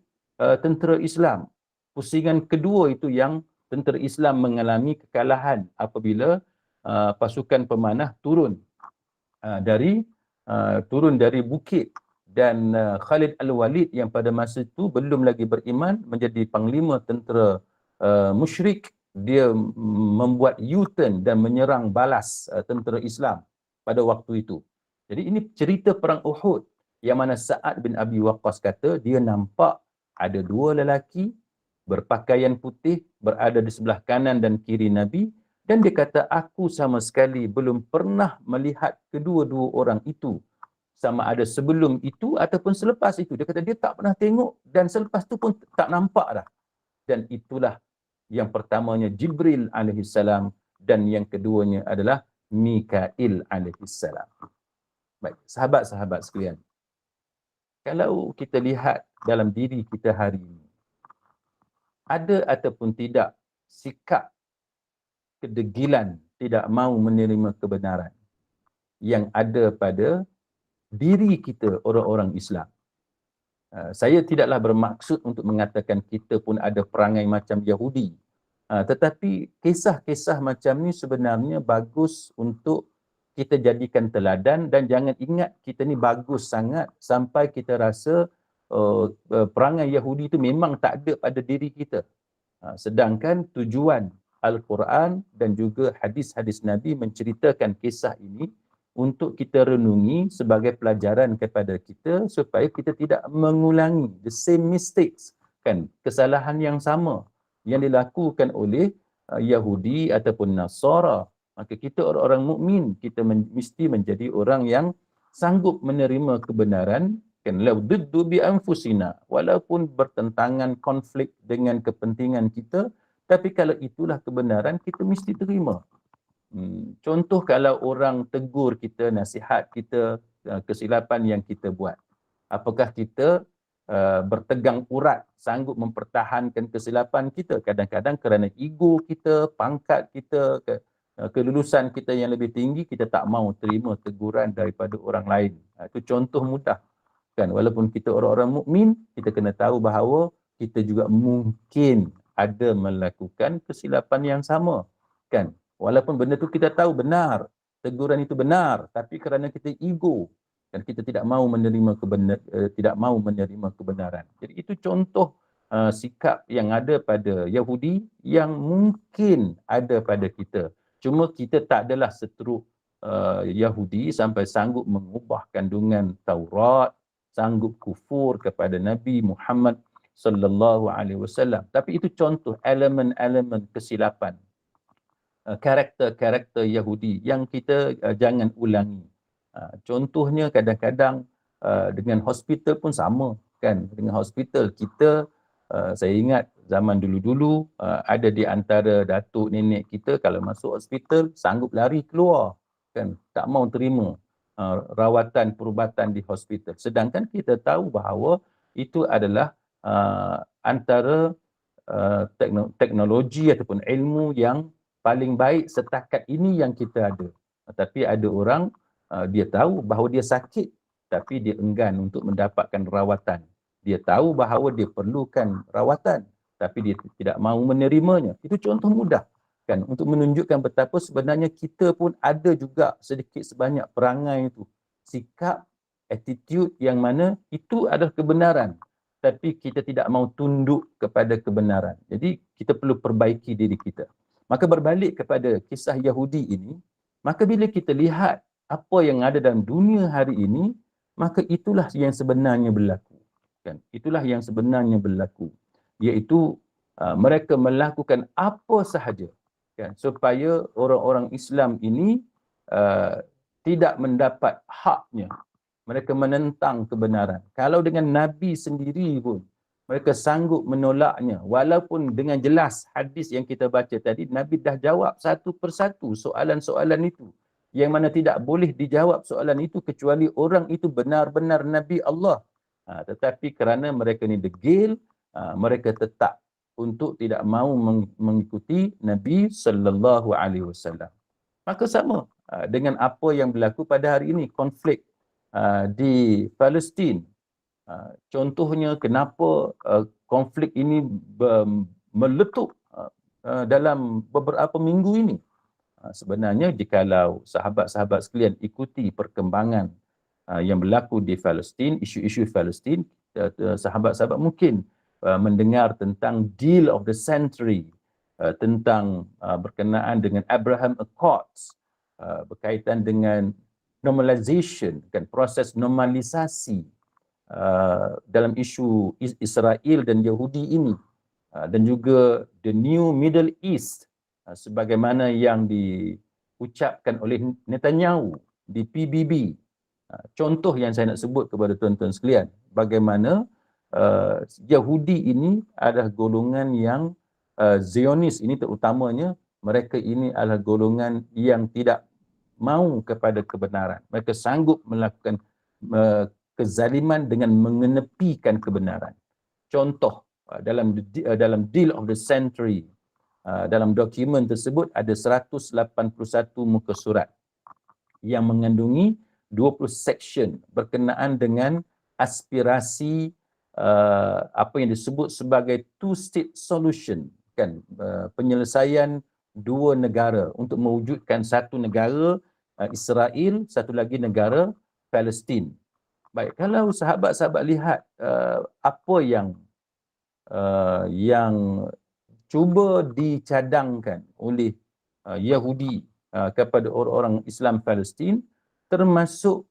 tentera Islam. Pusingan kedua itu yang tentera Islam mengalami kekalahan apabila pasukan pemanah turun dari bukit, dan Khalid Al-Walid yang pada masa itu belum lagi beriman menjadi panglima tentera musyrik. Dia membuat U-turn dan menyerang balas tentera Islam pada waktu itu. Jadi ini cerita perang Uhud yang mana Sa'ad bin Abi Waqqas kata dia nampak ada dua lelaki berpakaian putih berada di sebelah kanan dan kiri Nabi, dan dia kata aku sama sekali belum pernah melihat kedua-dua orang itu, sama ada sebelum itu ataupun selepas itu. Dia kata dia tak pernah tengok, dan selepas itu pun tak nampak dah. Dan itulah yang pertamanya Jibril alaihissalam dan yang keduanya adalah Mikail alaihissalam. Baik, sahabat-sahabat sekalian, kalau kita lihat dalam diri kita hari ini, ada ataupun tidak sikap kedegilan tidak mahu menerima kebenaran yang ada pada diri kita orang-orang Islam. Saya tidaklah bermaksud untuk mengatakan kita pun ada perangai macam Yahudi. Tetapi kisah-kisah macam ni sebenarnya bagus untuk kita jadikan teladan, dan jangan ingat kita ni bagus sangat sampai kita rasa perangai Yahudi itu memang tak ada pada diri kita. Sedangkan tujuan Al-Quran dan juga hadis-hadis Nabi menceritakan kisah ini untuk kita renungi sebagai pelajaran kepada kita supaya kita tidak mengulangi the same mistakes, kan, kesalahan yang sama yang dilakukan oleh Yahudi ataupun Nasara. Maka kita orang-orang mukmin, kita mesti menjadi orang yang sanggup menerima kebenaran, kan, law diddu bi anfusina, walaupun bertentangan konflik dengan kepentingan kita, tapi kalau itulah kebenaran kita mesti terima. Contoh kalau orang tegur kita, nasihat kita kesilapan yang kita buat, apakah kita bertegang urat sanggup mempertahankan kesilapan kita? Kadang-kadang kerana ego kita, pangkat kita, kelulusan kita yang lebih tinggi, kita tak mau terima teguran daripada orang lain. Itu contoh mudah, kan. Walaupun kita orang-orang mukmin, kita kena tahu bahawa kita juga mungkin ada melakukan kesilapan yang sama, kan. Walaupun benda tu kita tahu benar, teguran itu benar, tapi kerana kita ego dan kita tidak mahu menerima kebenaran. Jadi itu contoh sikap yang ada pada Yahudi yang mungkin ada pada kita. Cuma kita tak adalah seteruk Yahudi sampai sanggup mengubah kandungan Taurat, sanggup kufur kepada Nabi Muhammad sallallahu alaihi wasallam. Tapi itu contoh elemen-elemen kesilapan, karakter-karakter Yahudi yang kita jangan ulangi. Contohnya kadang-kadang dengan hospital pun sama, kan. Dengan hospital kita, saya ingat zaman dulu-dulu ada di antara datuk nenek kita kalau masuk hospital sanggup lari keluar, kan, tak mau terima rawatan perubatan di hospital. Sedangkan kita tahu bahawa itu adalah antara teknologi ataupun ilmu yang paling baik setakat ini yang kita ada. Tapi ada orang dia tahu bahawa dia sakit tapi dia enggan untuk mendapatkan rawatan. Dia tahu bahawa dia perlukan rawatan tapi dia tidak mahu menerimanya. Itu contoh mudah, kan, untuk menunjukkan betapa sebenarnya kita pun ada juga sedikit sebanyak perangai itu, sikap, attitude yang mana itu adalah kebenaran tapi kita tidak mahu tunduk kepada kebenaran. Jadi kita perlu perbaiki diri kita. Maka berbalik kepada kisah Yahudi ini, maka bila kita lihat apa yang ada dalam dunia hari ini, maka itulah yang sebenarnya berlaku, kan? Itulah yang sebenarnya berlaku, iaitu mereka melakukan apa sahaja, kan, supaya orang-orang Islam ini tidak mendapat haknya. Mereka menentang kebenaran. Kalau dengan Nabi sendiri pun mereka sanggup menolaknya, walaupun dengan jelas hadis yang kita baca tadi, Nabi dah jawab satu persatu soalan-soalan itu, yang mana tidak boleh dijawab soalan itu kecuali orang itu benar-benar Nabi Allah. Tetapi kerana mereka ni degil, mereka tetap untuk tidak mahu mengikuti Nabi sallallahu alaihi wasallam. Maka sama dengan apa yang berlaku pada hari ini, konflik di Palestin. Contohnya kenapa konflik ini meletup dalam beberapa minggu ini. Sebenarnya jikalau sahabat-sahabat sekalian ikuti perkembangan yang berlaku di Palestin, isu-isu Palestin, sahabat-sahabat mungkin mendengar tentang deal of the century, tentang berkenaan dengan Abraham Accords, berkaitan dengan normalization, kan, proses normalisasi dalam isu Israel dan Yahudi ini, dan juga the new Middle East, sebagaimana yang diucapkan oleh Netanyahu di PBB. Contoh yang saya nak sebut kepada tuan-tuan sekalian, bagaimana Yahudi ini adalah golongan yang Zionis ini terutamanya, mereka ini adalah golongan yang tidak mahu kepada kebenaran. Mereka sanggup melakukan kezaliman dengan mengenepikan kebenaran. Contoh, dalam deal of the century, dalam dokumen tersebut ada 181 muka surat yang mengandungi 20 section berkenaan dengan aspirasi apa yang disebut sebagai two-state solution, kan, penyelesaian dua negara untuk mewujudkan satu negara Israel, satu lagi negara Palestin. Baik, kalau sahabat-sahabat lihat apa yang cuba dicadangkan oleh Yahudi kepada orang-orang Islam Palestin, termasuk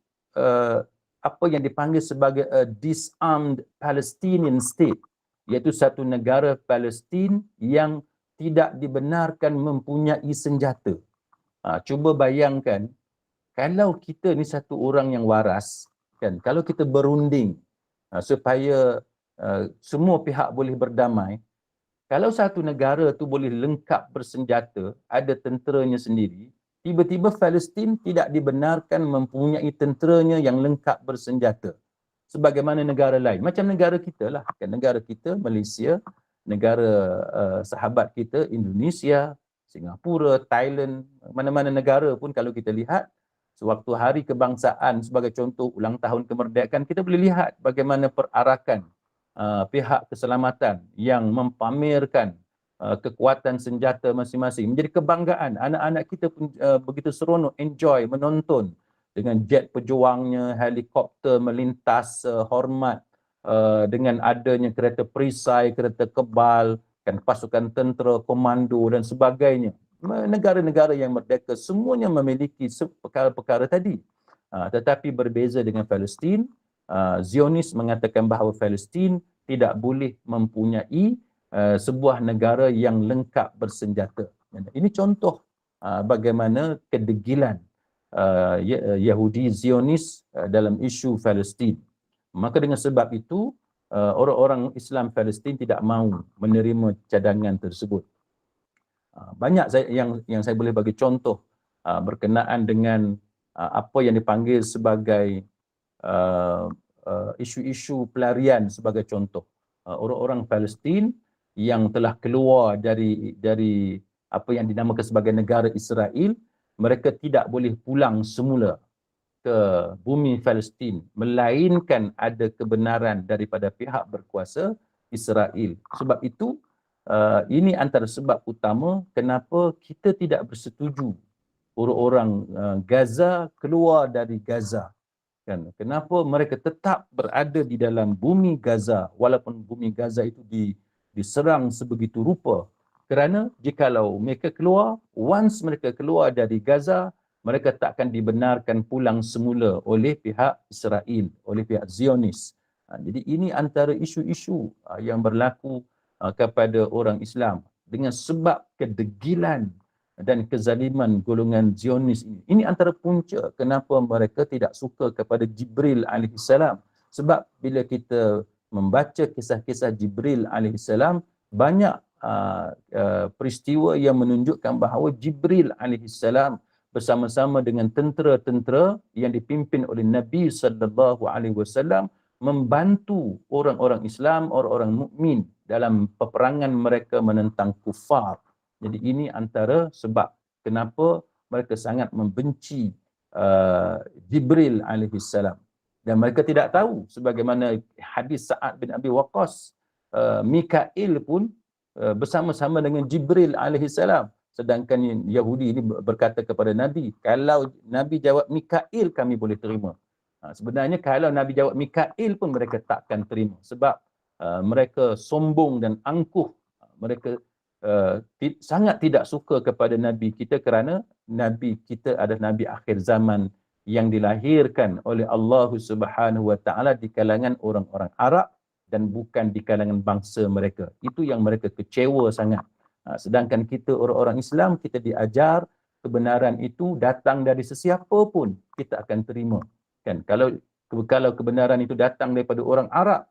apa yang dipanggil sebagai a disarmed Palestinian state, iaitu satu negara Palestin yang tidak dibenarkan mempunyai senjata. Cuba bayangkan, kalau kita ni satu orang yang waras, kan, kalau kita berunding supaya semua pihak boleh berdamai, kalau satu negara tu boleh lengkap bersenjata, ada tenteranya sendiri, tiba-tiba Palestin tidak dibenarkan mempunyai tenteranya yang lengkap bersenjata sebagaimana negara lain, macam negara kita lah, kan, negara kita Malaysia, negara sahabat kita Indonesia, Singapura, Thailand, mana-mana negara pun kalau kita lihat sewaktu hari kebangsaan sebagai contoh ulang tahun kemerdekaan, kita boleh lihat bagaimana perarakan pihak keselamatan yang mempamerkan kekuatan senjata masing-masing, menjadi kebanggaan. Anak-anak kita pun begitu seronok, enjoy menonton dengan jet pejuangnya, helikopter melintas hormat, dengan adanya kereta perisai, kereta kebal, kan, pasukan tentera, komando dan sebagainya. Negara-negara yang merdeka semuanya memiliki perkara-perkara tadi. Tetapi berbeza dengan Palestin, Zionis mengatakan bahawa Palestin tidak boleh mempunyai sebuah negara yang lengkap bersenjata. Ini contoh bagaimana kedegilan Yahudi Zionis dalam isu Palestin. Maka dengan sebab itu orang-orang Islam Palestin tidak mahu menerima cadangan tersebut. Banyak yang saya boleh bagi contoh berkenaan dengan apa yang dipanggil sebagai isu-isu pelarian sebagai contoh. Orang-orang Palestin yang telah keluar dari apa yang dinamakan sebagai negara Israel, mereka tidak boleh pulang semula ke bumi Palestin, melainkan ada kebenaran daripada pihak berkuasa Israel. Sebab itu, ini antara sebab utama kenapa kita tidak bersetuju orang-orang Gaza keluar dari Gaza. Kan? Kenapa mereka tetap berada di dalam bumi Gaza walaupun bumi Gaza itu diserang sebegitu rupa? Kerana jikalau mereka keluar, once mereka keluar dari Gaza, mereka tak akan dibenarkan pulang semula oleh pihak Israel, oleh pihak Zionis. Jadi ini antara isu-isu yang berlaku kepada orang Islam dengan sebab kedegilan dan kezaliman golongan Zionis ini. Ini antara punca kenapa mereka tidak suka kepada Jibril alaihissalam. Sebab bila kita membaca kisah-kisah Jibril alaihissalam, banyak peristiwa yang menunjukkan bahawa Jibril alaihissalam bersama-sama dengan tentera-tentera yang dipimpin oleh Nabi sallallahu alaihi wasallam membantu orang-orang Islam, orang-orang mukmin dalam peperangan mereka menentang kufar. Jadi ini antara sebab kenapa mereka sangat membenci Jibril alaihi salam. Dan mereka tidak tahu sebagaimana hadis Sa'ad bin Abi Waqqas, Mikail pun bersama-sama dengan Jibril alaihi salam. Sedangkan Yahudi ini berkata kepada Nabi, kalau Nabi jawab Mikail kami boleh terima. Sebenarnya kalau Nabi jawab Mikail pun mereka takkan terima sebab mereka sombong dan angkuh. Mereka sangat tidak suka kepada Nabi kita kerana Nabi kita adalah Nabi akhir zaman yang dilahirkan oleh Allah Subhanahu Wa Taala di kalangan orang-orang Arab dan bukan di kalangan bangsa mereka. Itu yang mereka kecewa sangat. Sedangkan kita orang-orang Islam, kita diajar kebenaran itu datang dari sesiapa pun kita akan terima. Kan, kalau kebenaran itu datang daripada orang Arab,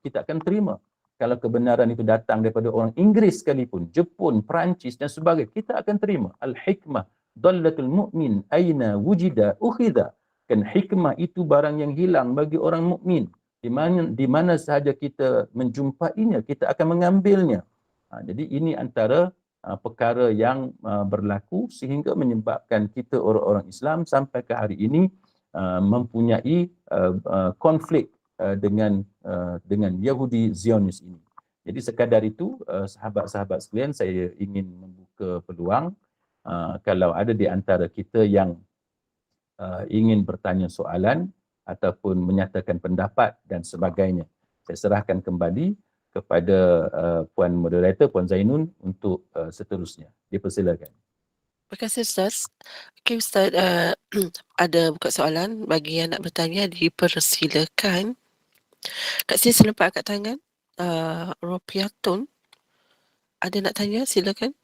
kita akan terima. Kalau kebenaran itu datang daripada orang Inggeris sekalipun, Jepun, Perancis dan sebagainya, kita akan terima. Al-hikmah dallatul mu'min aina wujida ukhidha. Kan, hikmah itu barang yang hilang bagi orang mukmin. Di mana sahaja kita menjumpainya, kita akan mengambilnya. Jadi ini antara perkara yang berlaku sehingga menyebabkan kita orang-orang Islam sampai ke hari ini mempunyai konflik dengan Yahudi Zionis ini. Jadi sekadar itu, sahabat-sahabat sekalian, saya ingin membuka peluang kalau ada di antara kita yang ingin bertanya soalan ataupun menyatakan pendapat dan sebagainya. Saya serahkan kembali kepada Puan Moderator, Puan Zainun untuk seterusnya. Dipersilakan. Terima kasih Ustaz. Okey Ustaz, ada buka soalan bagi yang nak bertanya, dipersilakan. Kat sini saya nampak angkat tangan. Ropiatun. Ada nak tanya, silakan.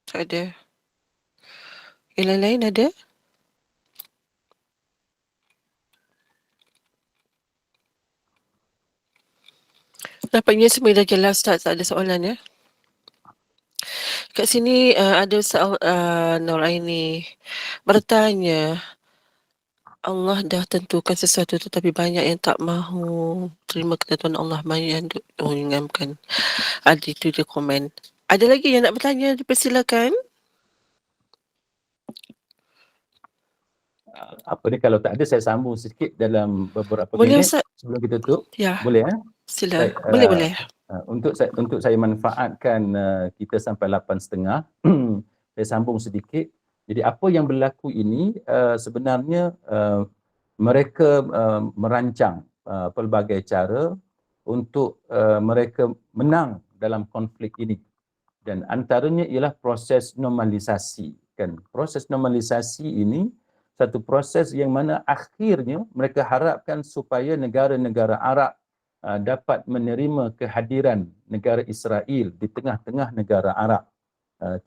Tak ada. Yang lain-lain ada? Nampaknya semua dah jelas Ustaz, tak ada soalan ya. Kat sini ada Ustaz Nuraini bertanya, Allah dah tentukan sesuatu tetapi banyak yang tak mahu terima ketentuan Allah, banyak yang mengingatkan. Ada itu dia komen. Ada lagi yang nak bertanya, dipersilakan. Apa ni, kalau tak ada saya sambung sikit dalam beberapa Boleh minit Ustaz? sebelum kita tutup. Ya. Boleh Sila. Baik, Boleh. untuk saya manfaatkan kita sampai 8.30, saya sambung sedikit. Jadi apa yang berlaku ini sebenarnya mereka merancang pelbagai cara untuk mereka menang dalam konflik ini. Dan antaranya ialah proses normalisasi. Kan? Proses normalisasi ini satu proses yang mana akhirnya mereka harapkan supaya negara-negara Arab dapat menerima kehadiran negara Israel di tengah-tengah negara Arab.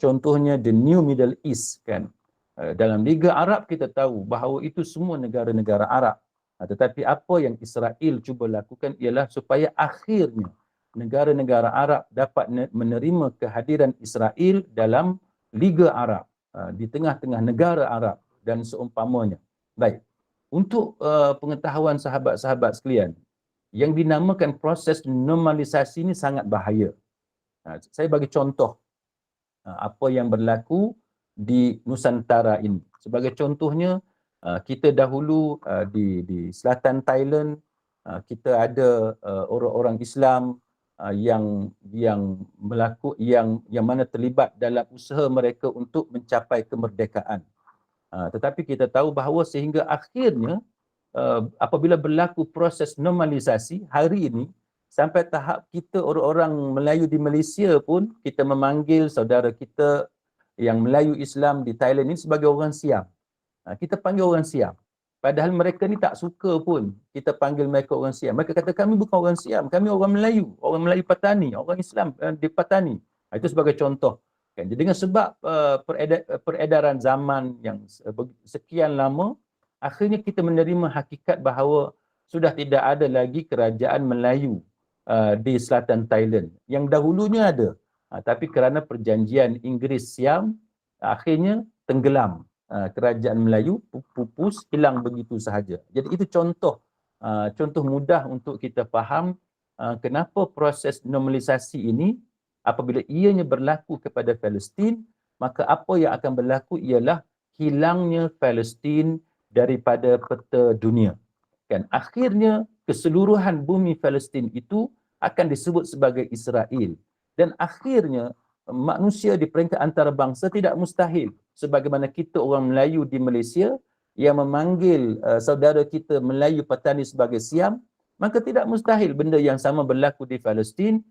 Contohnya the New Middle East, kan. Dalam Liga Arab kita tahu bahawa itu semua negara-negara Arab. Tetapi apa yang Israel cuba lakukan ialah supaya akhirnya negara-negara Arab dapat menerima kehadiran Israel dalam Liga Arab, di tengah-tengah negara Arab dan seumpamanya. Baik, untuk pengetahuan sahabat-sahabat sekalian, yang dinamakan proses normalisasi ini sangat bahaya. Saya bagi contoh apa yang berlaku di Nusantara ini. Sebagai contohnya, kita dahulu di selatan Thailand, kita ada orang-orang Islam yang mana terlibat dalam usaha mereka untuk mencapai kemerdekaan. Tetapi kita tahu bahawa sehingga akhirnya apabila berlaku proses normalisasi hari ini, sampai tahap kita orang-orang Melayu di Malaysia pun kita memanggil saudara kita yang Melayu Islam di Thailand ini sebagai orang Siam. Kita panggil orang Siam. Padahal mereka ni tak suka pun kita panggil mereka orang Siam. Mereka kata kami bukan orang Siam, kami orang Melayu Patani, orang Islam di Patani. Itu sebagai contoh. Kan? Jadi dengan sebab peredaran zaman yang sekian lama, akhirnya kita menerima hakikat bahawa sudah tidak ada lagi kerajaan Melayu di selatan Thailand. Yang dahulunya ada. Tapi kerana perjanjian Inggeris-Siam, akhirnya tenggelam. Kerajaan Melayu pupus, hilang begitu sahaja. Jadi itu contoh mudah untuk kita faham kenapa proses normalisasi ini apabila ianya berlaku kepada Palestin, maka apa yang akan berlaku ialah hilangnya Palestin daripada peta dunia. Kan akhirnya keseluruhan bumi Palestin itu akan disebut sebagai Israel. Dan akhirnya manusia di peringkat antarabangsa tidak mustahil. Sebagaimana kita orang Melayu di Malaysia yang memanggil saudara kita Melayu petani sebagai Siam, maka tidak mustahil benda yang sama berlaku di Palestin,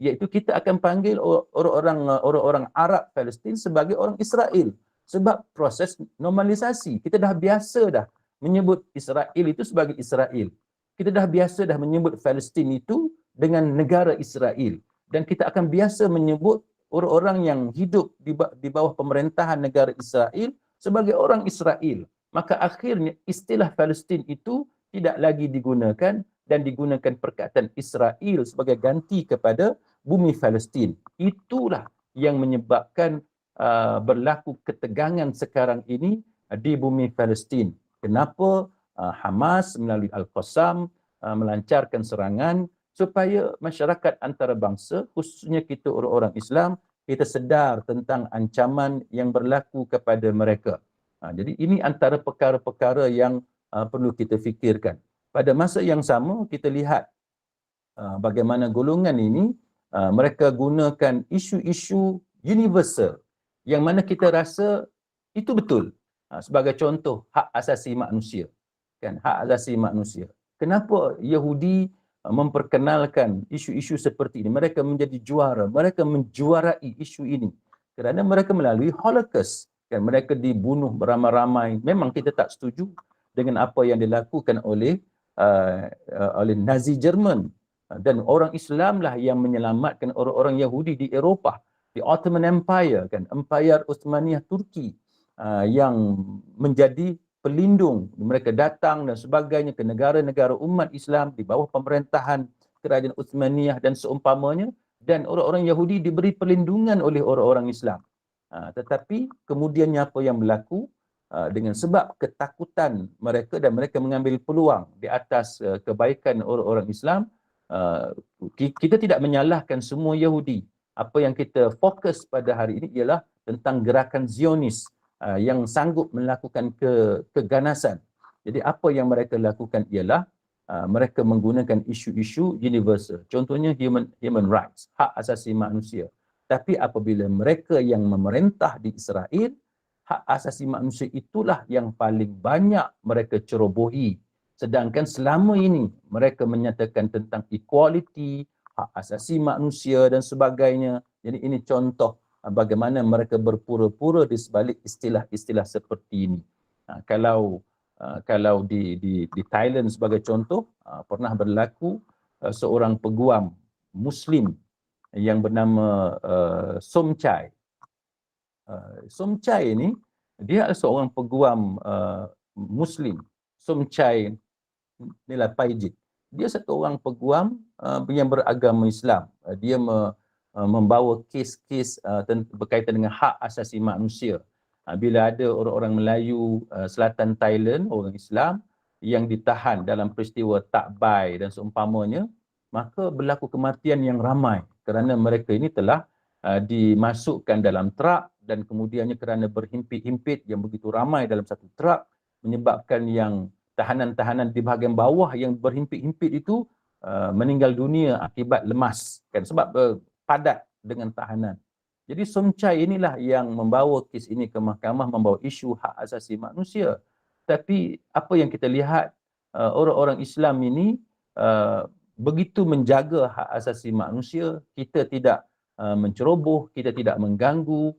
iaitu kita akan panggil orang-orang Arab Palestin sebagai orang Israel. Sebab proses normalisasi, kita dah biasa dah menyebut Israel itu sebagai Israel. Kita dah biasa dah menyebut Palestin itu dengan negara Israel. Dan kita akan biasa menyebut orang-orang yang hidup di bawah pemerintahan negara Israel sebagai orang Israel. Maka akhirnya istilah Palestin itu tidak lagi digunakan dan digunakan perkataan Israel sebagai ganti kepada bumi Palestin. Itulah yang menyebabkan berlaku ketegangan sekarang ini di bumi Palestin. Kenapa Hamas melalui Al-Qassam melancarkan serangan supaya masyarakat antarabangsa, khususnya kita orang-orang Islam, kita sedar tentang ancaman yang berlaku kepada mereka. Jadi ini antara perkara-perkara yang perlu kita fikirkan. Pada masa yang sama, kita lihat bagaimana golongan ini mereka gunakan isu-isu universal yang mana kita rasa itu betul. Sebagai contoh, hak asasi manusia. Kan, hak asasi manusia. Kenapa Yahudi memperkenalkan isu-isu seperti ini? Mereka menjadi juara, mereka menjuarai isu ini. Kerana mereka melalui Holocaust. Kan, mereka dibunuh beramai-ramai. Memang kita tak setuju dengan apa yang dilakukan oleh Nazi Jerman. Dan orang Islam lah yang menyelamatkan orang-orang Yahudi di Eropah, di Ottoman Empire, kan, Empire Uthmaniyah Turki, yang menjadi pelindung. Mereka datang dan sebagainya ke negara-negara umat Islam di bawah pemerintahan kerajaan Uthmaniyah dan seumpamanya, dan orang-orang Yahudi diberi perlindungan oleh orang-orang Islam. Tetapi kemudiannya apa yang berlaku? Dengan sebab ketakutan mereka dan mereka mengambil peluang di atas kebaikan orang-orang Islam, kita tidak menyalahkan semua Yahudi. Apa yang kita fokus pada hari ini ialah tentang gerakan Zionis yang sanggup melakukan keganasan. Jadi apa yang mereka lakukan ialah mereka menggunakan isu-isu universal. Contohnya human rights, hak asasi manusia. Tapi apabila mereka yang memerintah di Israel, hak asasi manusia itulah yang paling banyak mereka cerobohi. Sedangkan selama ini mereka menyatakan tentang equality, hak asasi manusia dan sebagainya. Jadi ini contoh bagaimana mereka berpura-pura di sebalik istilah-istilah seperti ini. Kalau di Thailand sebagai contoh, pernah berlaku seorang peguam Muslim yang bernama Somchai. Somchai ini dia adalah seorang peguam Muslim. Somchai Nilapayjit. Dia satu orang peguam yang beragama Islam. Dia membawa kes-kes berkaitan dengan hak asasi manusia. Bila ada orang-orang Melayu selatan Thailand, orang Islam yang ditahan dalam peristiwa takbai dan seumpamanya, maka berlaku kematian yang ramai kerana mereka ini telah dimasukkan dalam truk dan kemudiannya kerana berhimpit-himpit yang begitu ramai dalam satu truk menyebabkan yang tahanan-tahanan di bahagian bawah yang berhimpit-himpit itu meninggal dunia akibat lemas, kan, sebab padat dengan tahanan. Jadi Somchai inilah yang membawa kes ini ke mahkamah, membawa isu hak asasi manusia. Tapi apa yang kita lihat, orang-orang Islam ini begitu menjaga hak asasi manusia. Kita tidak menceroboh, kita tidak mengganggu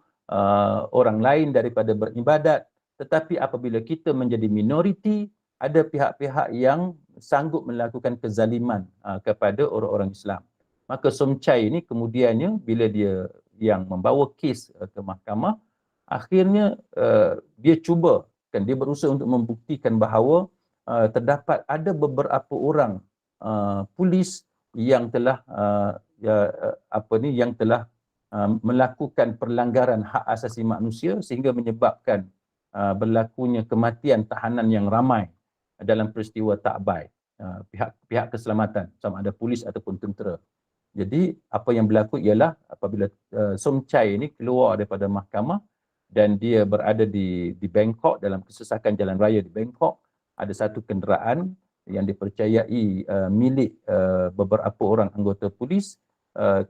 orang lain daripada beribadat. Tetapi apabila kita menjadi minoriti, ada pihak-pihak yang sanggup melakukan kezaliman kepada orang-orang Islam. Maka Somchai ini kemudiannya bila dia yang membawa kes ke mahkamah, akhirnya dia cuba, kan, dia berusaha untuk membuktikan bahawa terdapat ada beberapa orang polis yang telah yang telah melakukan pelanggaran hak asasi manusia sehingga menyebabkan berlakunya kematian tahanan yang ramai dalam peristiwa takbai, pihak keselamatan sama ada polis ataupun tentera. Jadi apa yang berlaku ialah apabila Somchai ini keluar daripada mahkamah dan dia berada di Bangkok, dalam kesesakan jalan raya di Bangkok, ada satu kenderaan yang dipercayai milik beberapa orang anggota polis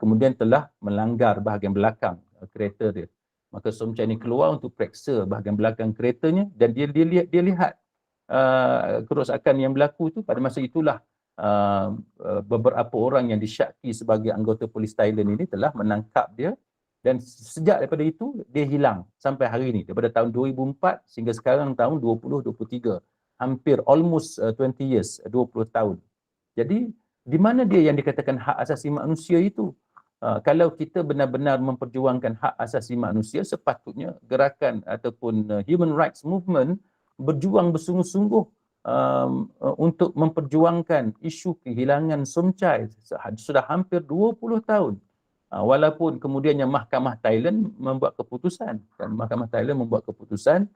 kemudian telah melanggar bahagian belakang kereta dia. Maka Somchai ini keluar untuk periksa bahagian belakang keretanya dan dia lihat kerosakan yang berlaku itu. Pada masa itulah beberapa orang yang disyaki sebagai anggota polis Thailand ini telah menangkap dia, dan sejak daripada itu dia hilang sampai hari ini, daripada tahun 2004 sehingga sekarang tahun 2023, hampir almost 20 years, 20 tahun. Jadi di mana dia yang dikatakan hak asasi manusia itu? Kalau kita benar-benar memperjuangkan hak asasi manusia, sepatutnya gerakan ataupun human rights movement berjuang bersungguh-sungguh untuk memperjuangkan isu kehilangan Somchai sudah hampir 20 tahun. Walaupun kemudiannya Mahkamah Thailand membuat keputusan, dan Mahkamah Thailand membuat keputusan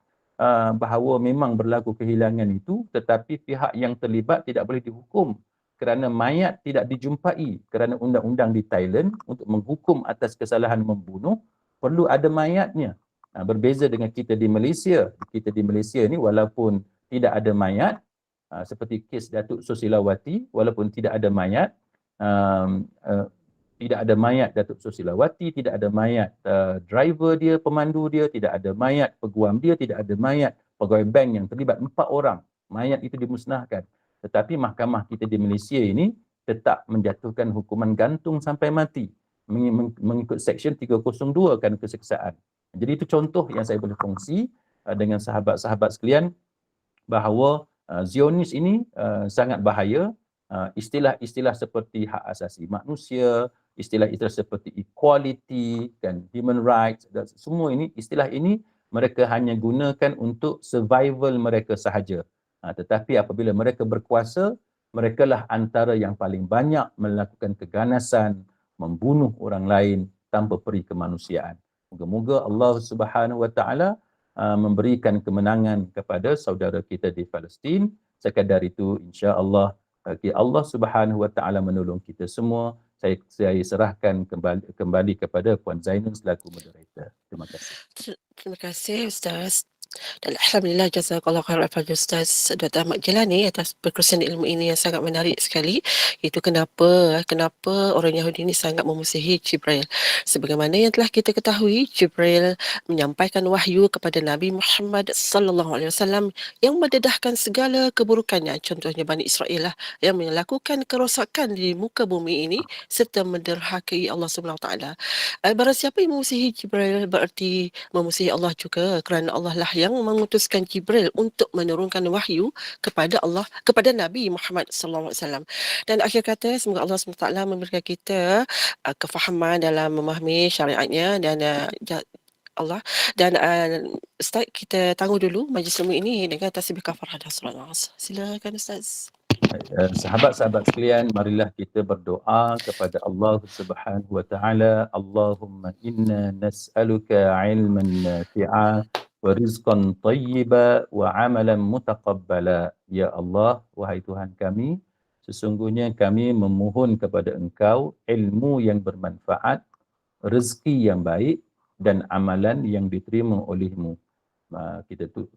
bahawa memang berlaku kehilangan itu, tetapi pihak yang terlibat tidak boleh dihukum kerana mayat tidak dijumpai, kerana undang-undang di Thailand untuk menghukum atas kesalahan membunuh perlu ada mayatnya. Berbeza dengan kita di Malaysia. Kita di Malaysia ni walaupun tidak ada mayat, seperti kes Datuk Susilawati, walaupun tidak ada mayat, tidak ada mayat Datuk Susilawati, tidak ada mayat driver dia, pemandu dia, tidak ada mayat peguam dia, tidak ada mayat pegawai bank yang terlibat, 4 orang. Mayat itu dimusnahkan. Tetapi mahkamah kita di Malaysia ini tetap menjatuhkan hukuman gantung sampai mati mengikut Seksyen 302 kerana keseksaan. Jadi itu contoh yang saya boleh kongsi dengan sahabat-sahabat sekalian bahawa Zionis ini sangat bahaya. Istilah-istilah seperti hak asasi manusia, istilah-istilah seperti equality dan human rights, dan semua ini, istilah ini mereka hanya gunakan untuk survival mereka sahaja. Tetapi apabila mereka berkuasa, merekalah antara yang paling banyak melakukan keganasan, membunuh orang lain tanpa peri kemanusiaan. Moga-moga Allah Subhanahu Wa Taala memberikan kemenangan kepada saudara kita di Palestin. Sekadar itu, insya-Allah Allah Subhanahu Wa Taala menolong kita semua. Saya serahkan kembali kepada Puan Zainul selaku moderator. Terima kasih. Terima kasih Ustaz. Dan Alhamdulillah, jazakallah khairan kepada Ustaz Dr. Ahmad Gilani atas perkongsian ilmu ini yang sangat menarik sekali. Itu kenapa orang Yahudi ini sangat memusuhi Jibril. Sebagaimana yang telah kita ketahui, Jibril menyampaikan wahyu kepada Nabi Muhammad sallallahu alaihi wasallam yang mendedahkan segala keburukannya. Contohnya Bani Israel yang melakukan kerosakan di muka bumi ini serta menderhakai Allah Subhanahu Wa Taala. Barang siapa yang memusuhi Jibril berarti memusuhi Allah juga, kerana Allah lah yang mengutuskan Jibril untuk menurunkan wahyu kepada Nabi Muhammad sallallahu alaihi wasallam. Dan akhir kata, semoga Allah SWT memberikan kita kefahaman dalam memahami syariatnya dan Allah. Dan Ustaz, kita tangguh dulu majlis ilmu ini dengan tasbih kafarah dan solat Asar. Silakan Ustaz. Sahabat-sahabat sekalian, marilah kita berdoa kepada Allah Subhanahu Wa Taala. Allahumma inna nas'aluka ilman nafi'a wa rizqan tayyiba wa amalan mutaqabbala. Ya Allah, wahai Tuhan kami, sesungguhnya kami memohon kepada Engkau ilmu yang bermanfaat, rezeki yang baik dan amalan yang diterima oleh-Mu.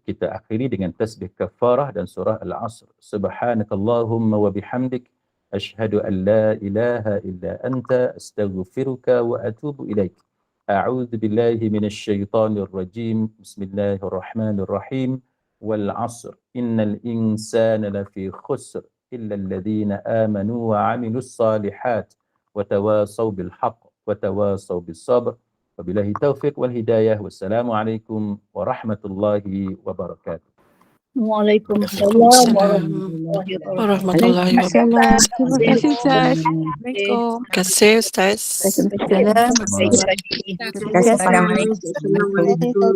Kita akhiri dengan tasbih kafarah dan surah Al-Asr. Subhanakallahumma wa bihamdik asyhadu an la ilaha illa anta astaghfiruka wa atubu ilaik. A'udzu billahi minasy syaithanir rajim. Bismillahirrahmanirrahim. Wal 'asr innal insana lafi khusr illa alladhina amanu wa 'amilus salihat wa tawasaw bil haqq wa tawasaw bis sabr. Wabillahi taufiq wal hidayah. Wassalamualaikum warahmatullahi wabarakatuh. Waalaikumsalam warahmatullahi wabarakatuh. Terima kasih Ustaz. Assalamualaikum. Terima kasih Ustaz. Assalamualaikum.